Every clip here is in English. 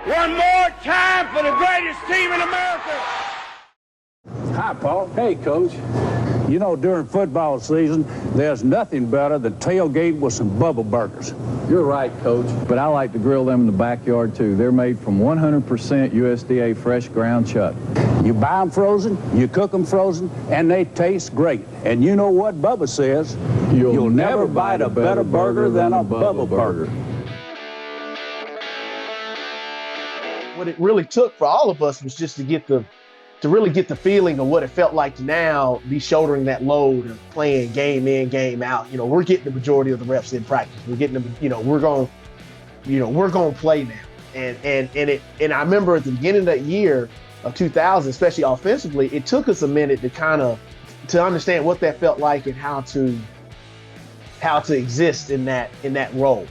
One more time for the greatest team in America. Hi, Paul. Hey, Coach. You know, during football season, there's nothing better than tailgate with some Bubba Burgers. You're right, Coach. But I like to grill them in the backyard, too. They're made from 100% USDA fresh ground chuck. You buy them frozen, you cook them frozen, and they taste great. And you know what Bubba says? You'll never bite a better burger than a Bubba Burger. What it really took for all of us was just to really get the feeling of what it felt like to now be shouldering that load of playing game in, game out. You know, we're getting the majority of the reps in practice. We're getting them, we're going to play now. And I remember at the beginning of that year of 2000, especially offensively, it took us a minute to understand what that felt like and how to exist in that role.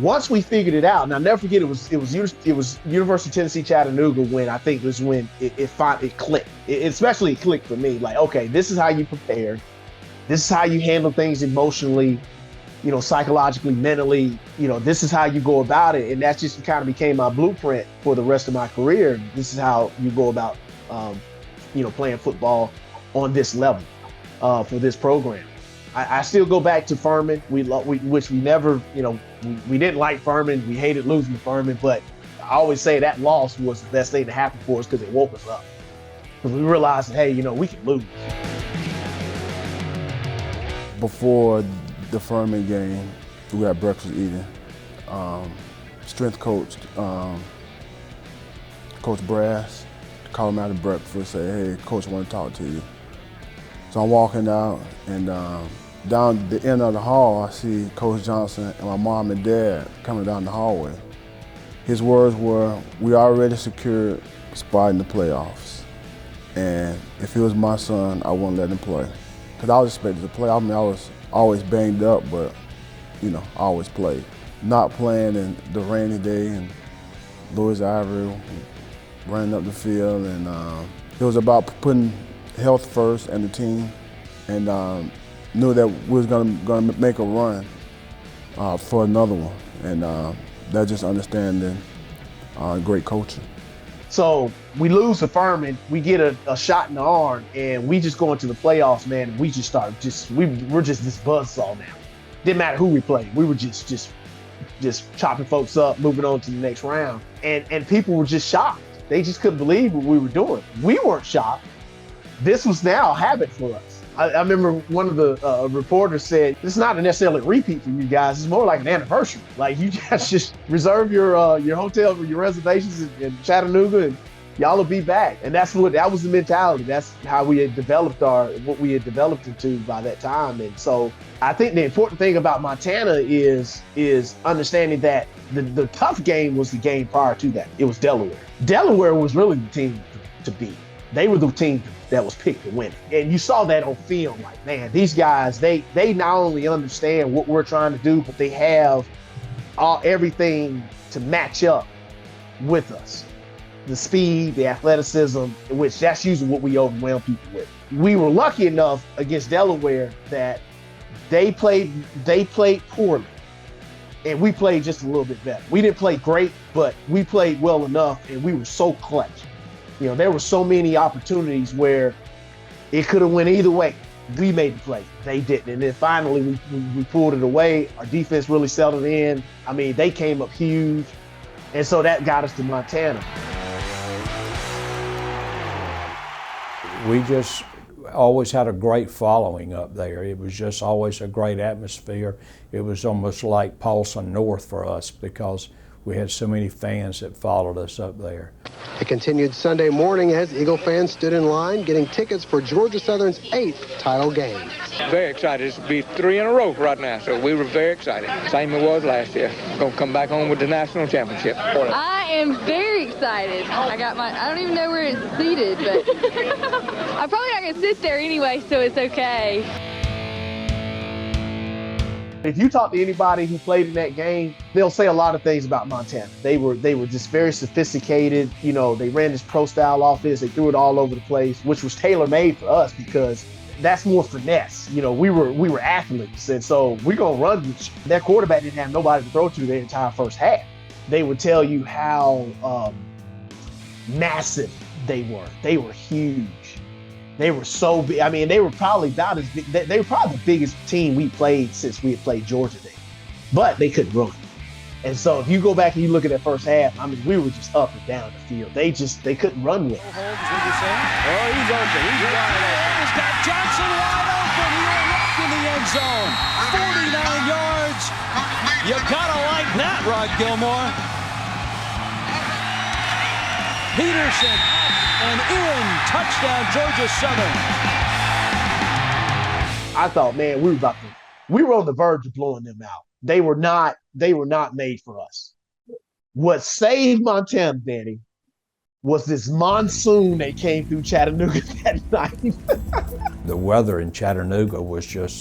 Once we figured it out, and I'll never forget, it was University of Tennessee, Chattanooga when I think was when it finally clicked. It clicked for me. Like, okay, this is how you prepare. This is how you handle things emotionally, psychologically, mentally. This is how you go about it, and that just kind of became my blueprint for the rest of my career. This is how you go about, playing football on this level for this program. I still go back to Furman, which we never, we didn't like Furman. We hated losing to Furman, but I always say that loss was the best thing to happen for us because it woke us up. Because we realized, that, hey, we can lose. Before the Furman game, we had breakfast eating. Strength coach, Coach Brass, called me out of breakfast, said, hey, Coach, I want to talk to you. So I'm walking out, and down the end of the hall, I see Coach Johnson and my mom and dad coming down the hallway. His words were, we already secured a spot in the playoffs. And if it was my son, I wouldn't let him play. Because I was expected to play. I mean, I was always banged up, but, I always played. Not playing in the rainy day and Louis Ivory running up the field. And it was about putting health first and the team. And knew that we was gonna make a run for another one, and that's just understanding great coaching. So we lose to Furman, we get a shot in the arm, and we just go into the playoffs, man. And we just start we're just this buzzsaw now. Didn't matter who we played, we were just chopping folks up, moving on to the next round, and people were just shocked. They just couldn't believe what we were doing. We weren't shocked. This was now a habit for us. I remember one of the reporters said, "It's not necessarily a repeat for you guys. It's more like an anniversary. Like you guys just reserve your hotel, your reservations in Chattanooga, and y'all will be back." And that was the mentality. That's how we had developed what we had developed into by that time. And so I think the important thing about Montana is understanding that the tough game was the game prior to that. It was Delaware. Delaware was really the team to beat. They were the team that was picked to win it. And you saw that on film, like, man, these guys, they not only understand what we're trying to do, but they have everything to match up with us. The speed, the athleticism, which that's usually what we overwhelm people with. We were lucky enough against Delaware that they played poorly, and we played just a little bit better. We didn't play great, but we played well enough, and we were so clutch. There were so many opportunities where it could have went either way. We made the play. They didn't. And then finally, we pulled it away. Our defense really settled in. I mean, they came up huge. And so that got us to Montana. We just always had a great following up there. It was just always a great atmosphere. It was almost like Paulson North for us because we had so many fans that followed us up there. It continued Sunday morning as Eagle fans stood in line getting tickets for Georgia Southern's 8th title game. Very excited. This will be 3 in a row right now, so we were very excited. Same it was last year. Going to come back home with the national championship. I am very excited. I don't even know where it's seated, but I'm probably not going to sit there anyway, so it's okay. If you talk to anybody who played in that game, they'll say a lot of things about Montana. They were just very sophisticated. They ran this pro-style offense. They threw it all over the place, which was tailor-made for us because that's more finesse. We were athletes, and so we're gonna run. Their quarterback didn't have nobody to throw to the entire first half. they would tell you how massive they were. They were huge. They were so big. I mean, they were probably about as big. They were probably the biggest team we played since we had played Georgia there. But they couldn't run. And so if you go back and you look at that first half, I mean, we were just up and down the field. They couldn't run with it. Oh, he's open. He's wide open. He's got Johnson wide open. He will walk in the end zone. 49 yards. You gotta like that, Rod Gilmore. Peterson and in. Touchdown, Georgia Southern. I thought, man, we were on the verge of blowing them out. They were not made for us. What saved Montana, Danny, was this monsoon that came through Chattanooga that night. The weather in Chattanooga was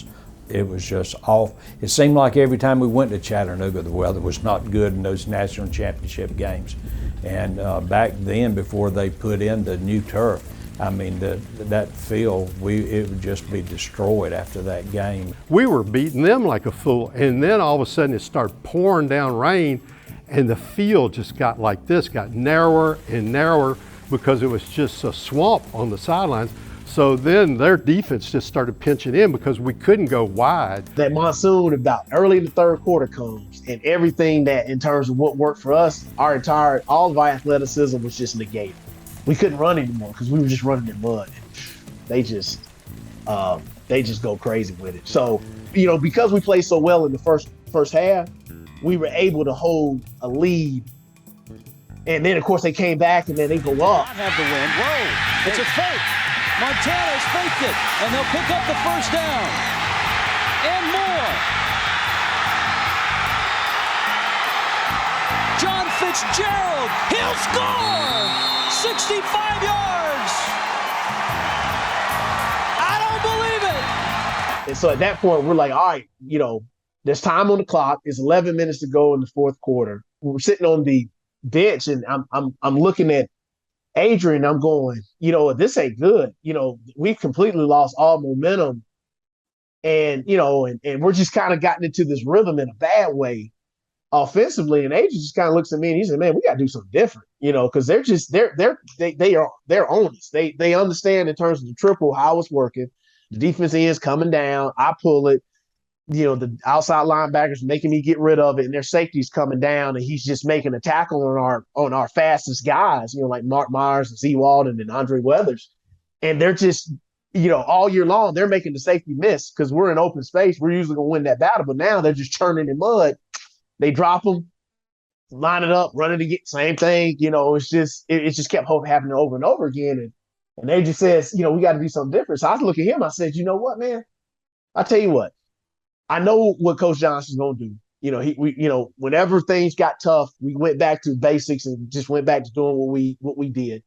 off. It seemed like every time we went to Chattanooga, the weather was not good in those national championship games. And back then, before they put in the new turf, I mean, that field, it would just be destroyed after that game. We were beating them like a fool, and then all of a sudden it started pouring down rain, and the field just got like this, got narrower and narrower because it was just a swamp on the sidelines. So then their defense just started pinching in because we couldn't go wide. That monsoon about early in the third quarter comes, and everything that in terms of what worked for us, all of our athleticism was just negated. We couldn't run anymore because we were just running in mud. They just go crazy with it. So, because we played so well in the first half, we were able to hold a lead. And then, of course, they came back and then they go up. Not have the win. Whoa, it's a fake. Montana's faked it, and they'll pick up the first down. And more. John Fitzgerald, he'll score! 65 yards! I don't believe it! And so at that point, we're like, all right, there's time on the clock. It's 11 minutes to go in the fourth quarter. We're sitting on the bench, and I'm looking at Adrian. I'm going, this ain't good. We've completely lost all momentum, and and we're just kind of gotten into this rhythm in a bad way offensively. And Adrian just kind of looks at me and he said, "Man, we got to do something different." Because they're on us. They understand in terms of the triple how it's working. The defense is coming down. I pull it. The outside linebackers making me get rid of it, and their safety's coming down, and he's just making a tackle on our fastest guys, like Mark Myers and Z. Walden and Andre Weathers. And they're just, all year long, they're making the safety miss because we're in open space. We're usually going to win that battle, but now they're just churning in mud. They drop them, line it up, run it again, same thing. It's just it just kept happening over and over again. And they just says, we got to do something different. So I look at him, I said, you know what, man? I tell you what. I know what Coach Johnson's gonna do. Whenever things got tough, we went back to basics and just went back to doing what we did.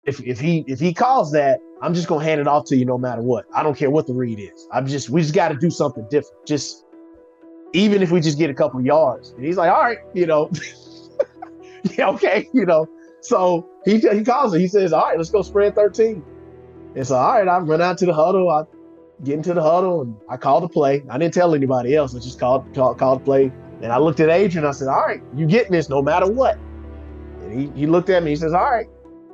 If he calls that, I'm just gonna hand it off to you no matter what. I don't care what the read is. We just got to do something different. Just even if we just get a couple yards. And he's like, all right, yeah, okay, So he calls it. He says, all right, let's go spread 13. And so, all right, I run out to the huddle. I get into the huddle and I called the play. I didn't tell anybody else. I just called the play. And I looked at Adrian. I said, all right, you getting this no matter what. And he looked at me. He says, all right.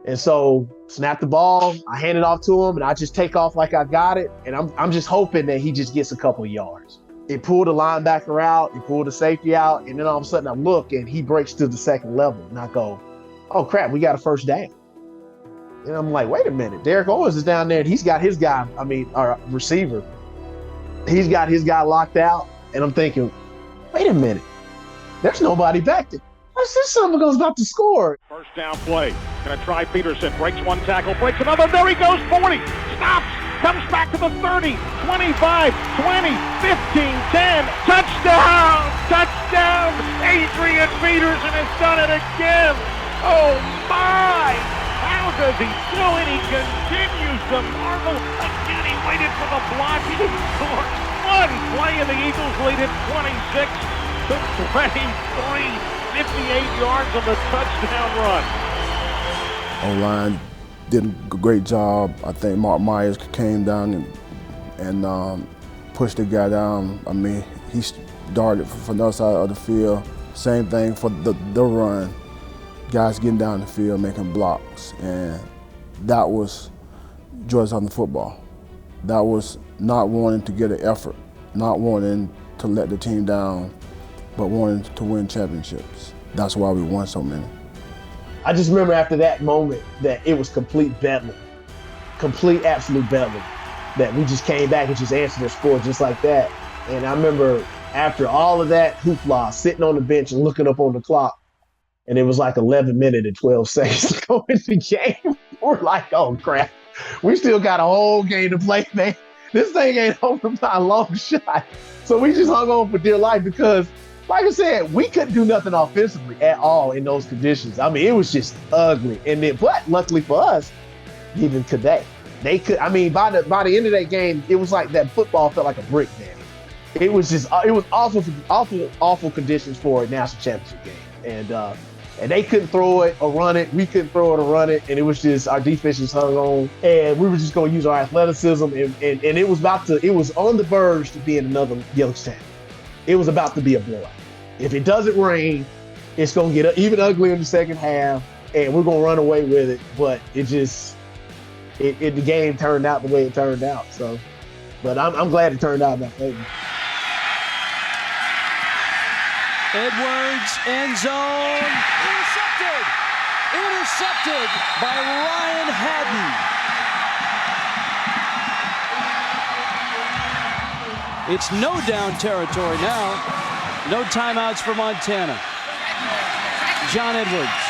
And so snap the ball. I hand it off to him and I just take off like I got it. And I'm just hoping that he just gets a couple of yards. It pulled the linebacker out. It pulled the safety out. And then all of a sudden I look and he breaks to the second level. And I go, oh, crap, we got a first down. And I'm like, wait a minute. Derek Owens is down there and he's got his guy, our receiver. He's got his guy locked out. And I'm thinking, wait a minute. There's nobody back there. What's this son goes about to score? First down play. Gonna try Peterson. Breaks one tackle, breaks another. There he goes, 40. Stops. Comes back to the 30, 25, 20, 15, 10. Touchdown! Touchdown! Adrian Peterson has done it again. Oh my! How does he do it? He continues to marvel. Again, he waited for the block. He scored. One play, and the Eagles lead it 26 to 23. 58 yards on the touchdown run. O-line did a great job. I think Mark Myers came down and pushed the guy down. He darted from the other side of the field Same thing for the run. Guys getting down the field, making blocks, and that was Georgia Southern football. That was not wanting to get an effort, not wanting to let the team down, but wanting to win championships. That's why we won so many. I just remember after that moment that it was complete bedlam, complete absolute bedlam, that we just came back and just answered their score just like that. And I remember after all of that hoopla, sitting on the bench and looking up on the clock, and it was like 11 minutes and 12 seconds to go into the game. We're like, oh crap, we still got a whole game to play, man. This thing ain't over by a long shot. So we just hung on for dear life because, like I said, we couldn't do nothing offensively at all in those conditions. I mean, it was just ugly. And then, but luckily for us, even today, they could. I mean, by the end of that game, it was like that football felt like a brick, man. It was just, it was awful conditions for a national championship game. And they couldn't throw it or run it. We couldn't throw it or run it. And it was just, our defense just hung on. And we were just going to use our athleticism. And it was on the verge to being another Youngstown. It was about to be a blowout. If it doesn't rain, it's going to get even uglier in the second half. And we're going to run away with it. But it just, the game turned out the way it turned out. So, but I'm glad it turned out in my favor. Edwards, end zone, intercepted by Ryan Haddon. It's no down territory now. No timeouts for Montana. John Edwards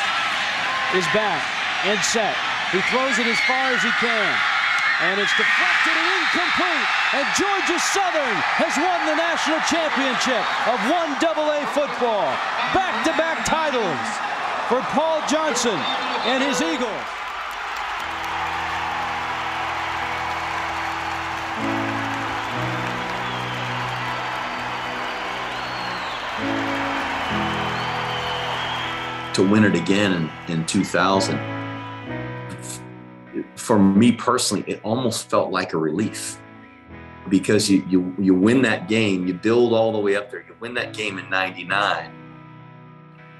is back and set. He throws it as far as he can. And it's deflected and incomplete. And Georgia Southern has won the national championship of 1AA football. Back-to-back titles for Paul Johnson and his Eagles. To win it again in 2000, for me personally, it almost felt like a relief, because you win that game, you build all the way up there, you win that game in 99.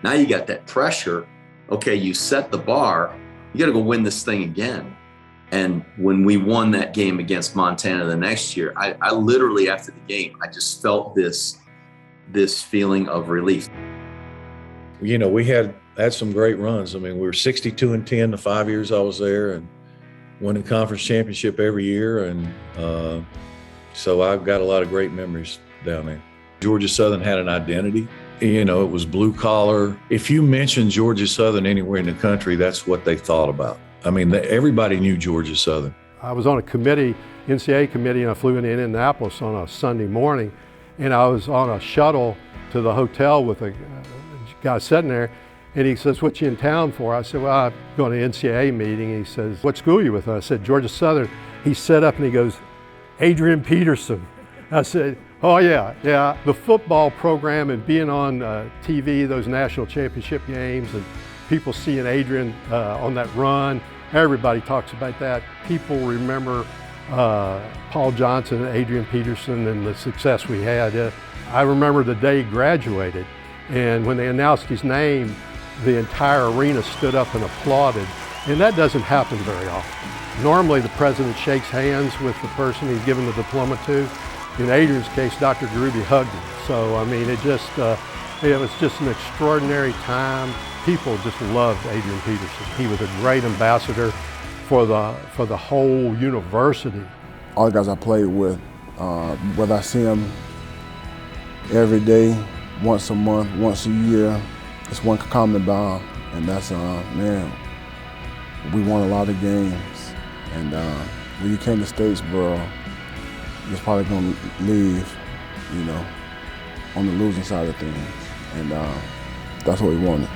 Now you got that pressure. Okay, you set the bar, you got to go win this thing again. And when we won that game against Montana the next year, I literally, after the game, I just felt this feeling of relief. You know, we had some great runs. I mean, we were 62-10 the 5 years I was there, and won the conference championship every year. And so I've got a lot of great memories down there. Georgia Southern had an identity. You know, it was blue collar. If you mentioned Georgia Southern anywhere in the country, that's what they thought about. I mean, everybody knew Georgia Southern. I was on a committee, NCAA committee, and I flew into Indianapolis on a Sunday morning, and I was on a shuttle to the hotel with a guy sitting there, and he says, "What you in town for?" I said, "Well, I'm going to an NCAA meeting." He says, "What school are you with?" I said, "Georgia Southern." He sat up and he goes, "Adrian Peterson." I said, "Oh yeah. The football program and being on TV, those national championship games, and people seeing Adrian on that run, everybody talks about that. People remember Paul Johnson and Adrian Peterson and the success we had. I remember the day he graduated, and when they announced his name, the entire arena stood up and applauded, and that doesn't happen very often. Normally the president shakes hands with the person he's given the diploma to. In Adrian's case, Dr. Garubi hugged him. So, I mean, it was just an extraordinary time. People just loved Adrian Peterson. He was a great ambassador for the whole university. All the guys I played with, whether I see them every day, once a month, once a year, it's one common bond, and that's, man, we won a lot of games. And when you came to Statesboro, you're probably going to leave, you know, on the losing side of things. And that's what we wanted.